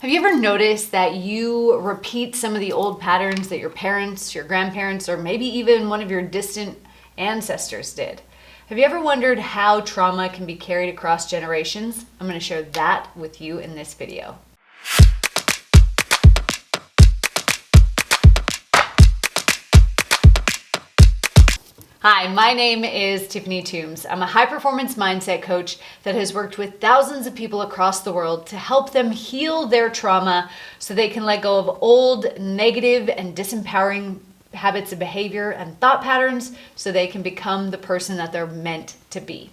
Have you ever noticed that you repeat some of the old patterns that your parents, your grandparents, or maybe even one of your distant ancestors did? Have you ever wondered how trauma can be carried across generations? I'm going to share that with you in this video. Hi, my name is Tiffany Toombs. I'm a high-performance mindset coach that has worked with thousands of people across the world to help them heal their trauma so they can let go of old, negative, and disempowering habits of behavior and thought patterns so they can become the person that they're meant to be.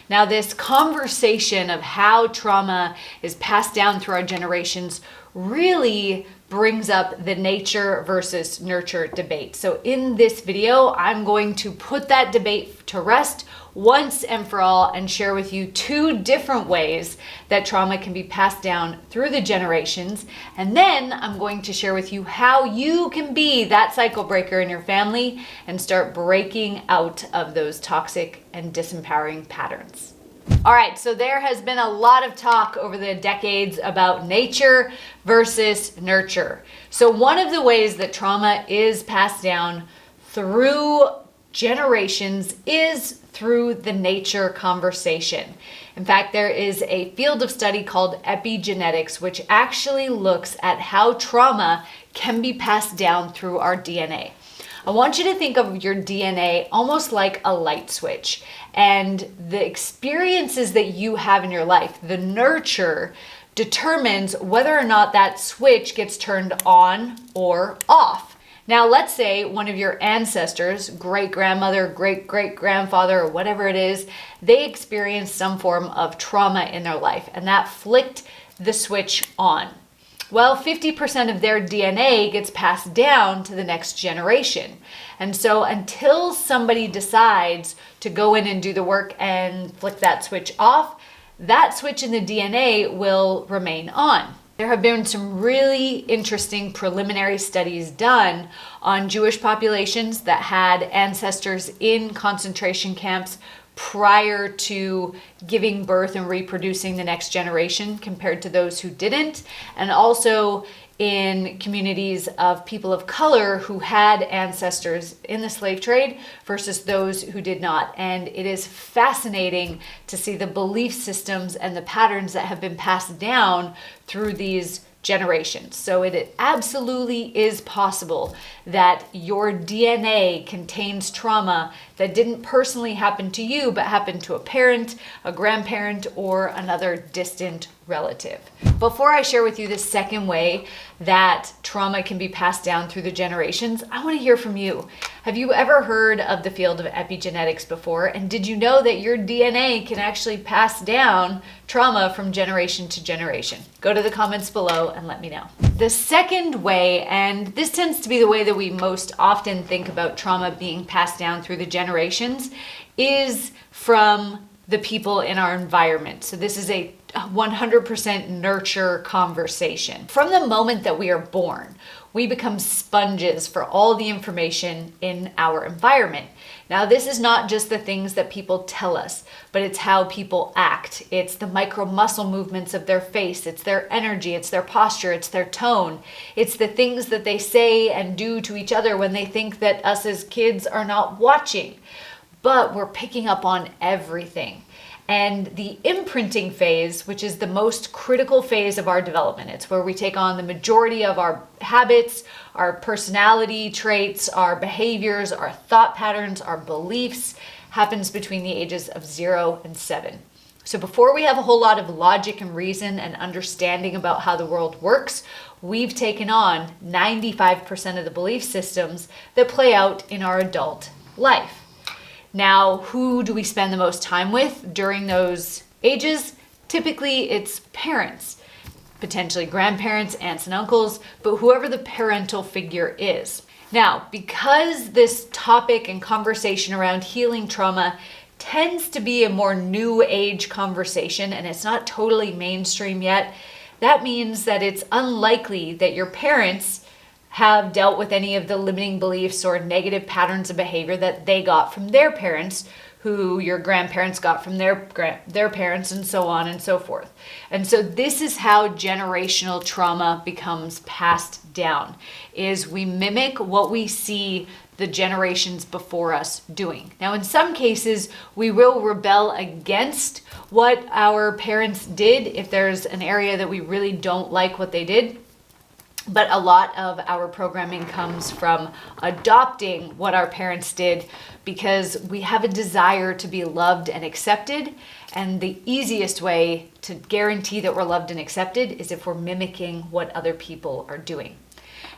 Now, this conversation of how trauma is passed down through our generations really brings up the nature versus nurture debate. So in this video, I'm going to put that debate to rest once and for all and share with you two different ways that trauma can be passed down through the generations. And then I'm going to share with you how you can be that cycle breaker in your family and start breaking out of those toxic and disempowering patterns. All right, so there has been a lot of talk over the decades about nature versus nurture. So one of the ways that trauma is passed down through generations is through the nature conversation. In fact, there is a field of study called epigenetics, which actually looks at how trauma can be passed down through our DNA. I want you to think of your DNA almost like a light switch, and the experiences that you have in your life, the nurture, determines whether or not that switch gets turned on or off. Now, let's say one of your ancestors, great-grandmother, great-great-grandfather, or whatever it is, they experienced some form of trauma in their life, and that flicked the switch on. Well, 50% of their DNA gets passed down to the next generation. And so until somebody decides to go in and do the work and flick that switch off, that switch in the DNA will remain on. There have been some really interesting preliminary studies done on Jewish populations that had ancestors in concentration camps prior to giving birth and reproducing the next generation compared to those who didn't, and also in communities of people of color who had ancestors in the slave trade versus those who did not. And it is fascinating to see the belief systems and the patterns that have been passed down through these generations. So it absolutely is possible that your DNA contains trauma that didn't personally happen to you, but happened to a parent, a grandparent, or another distant relative. Before I share with you the second way that trauma can be passed down through the generations, I want to hear from you. Have you ever heard of the field of epigenetics before? And did you know that your DNA can actually pass down trauma from generation to generation? Go to the comments below and let me know. The second way, and this tends to be the way that we most often think about trauma being passed down through the generations, is from the people in our environment. So this is a 100% nurture conversation. From the moment that we are born, we become sponges for all the information in our environment. Now, this is not just the things that people tell us, but it's how people act. It's the micro muscle movements of their face. It's their energy. It's their posture. It's their tone. It's the things that they say and do to each other when they think that us as kids are not watching. But we're picking up on everything. And the imprinting phase, which is the most critical phase of our development, it's where we take on the majority of our habits, our personality traits, our behaviors, our thought patterns, our beliefs, happens between the ages of 0 and 7. So before we have a whole lot of logic and reason and understanding about how the world works, we've taken on 95% of the belief systems that play out in our adult life. Now, who do we spend the most time with during those ages? Typically, it's parents, potentially grandparents, aunts and uncles, but whoever the parental figure is. Now, because this topic and conversation around healing trauma tends to be a more new age conversation and it's not totally mainstream yet, that means that it's unlikely that your parents have dealt with any of the limiting beliefs or negative patterns of behavior that they got from their parents who your grandparents got from their parents, and so on and so forth. And so this is how generational trauma becomes passed down, is we mimic what we see the generations before us doing. Now, in some cases, we will rebel against what our parents did if there's an area that we really don't like what they did. But a lot of our programming comes from adopting what our parents did because we have a desire to be loved and accepted. And the easiest way to guarantee that we're loved and accepted is if we're mimicking what other people are doing.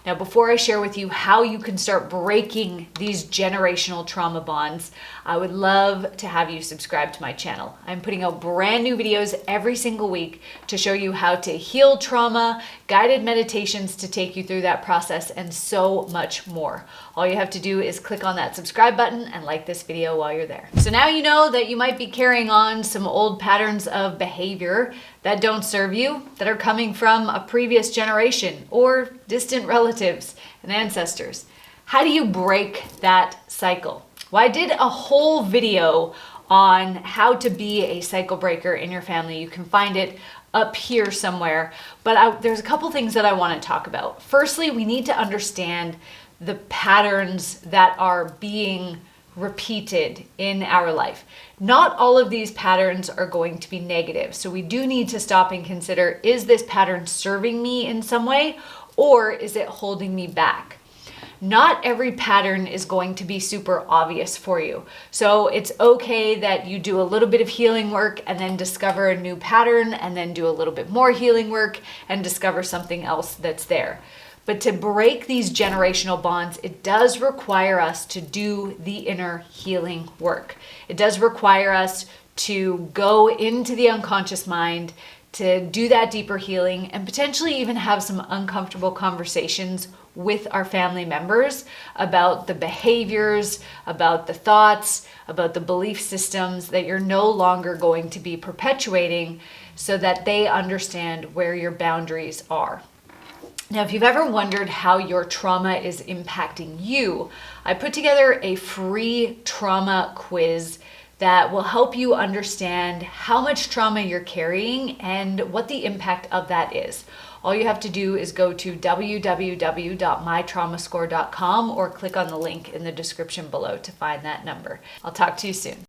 Now, before I share with you how you can start breaking these generational trauma bonds, I would love to have you subscribe to my channel. I'm putting out brand new videos every single week to show you how to heal trauma, guided meditations to take you through that process, and so much more. All you have to do is click on that subscribe button and like this video while you're there. So now you know that you might be carrying on some old patterns of behavior that don't serve you, that are coming from a previous generation or distant relatives and ancestors. How do you break that cycle? Well, I did a whole video on how to be a cycle breaker in your family. You can find it up here somewhere, but there's a couple things that I want to talk about. Firstly, we need to understand the patterns that are being repeated in our life. Not all of these patterns are going to be negative. So we do need to stop and consider, is this pattern serving me in some way, or is it holding me back? Not every pattern is going to be super obvious for you. So it's okay that you do a little bit of healing work and then discover a new pattern, and then do a little bit more healing work and discover something else that's there. But to break these generational bonds, it does require us to do the inner healing work. It does require us to go into the unconscious mind, to do that deeper healing, and potentially even have some uncomfortable conversations with our family members about the behaviors, about the thoughts, about the belief systems that you're no longer going to be perpetuating, so that they understand where your boundaries are. Now, if you've ever wondered how your trauma is impacting you, I put together a free trauma quiz that will help you understand how much trauma you're carrying and what the impact of that is. All you have to do is go to www.mytraumascore.com or click on the link in the description below to find that number. I'll talk to you soon.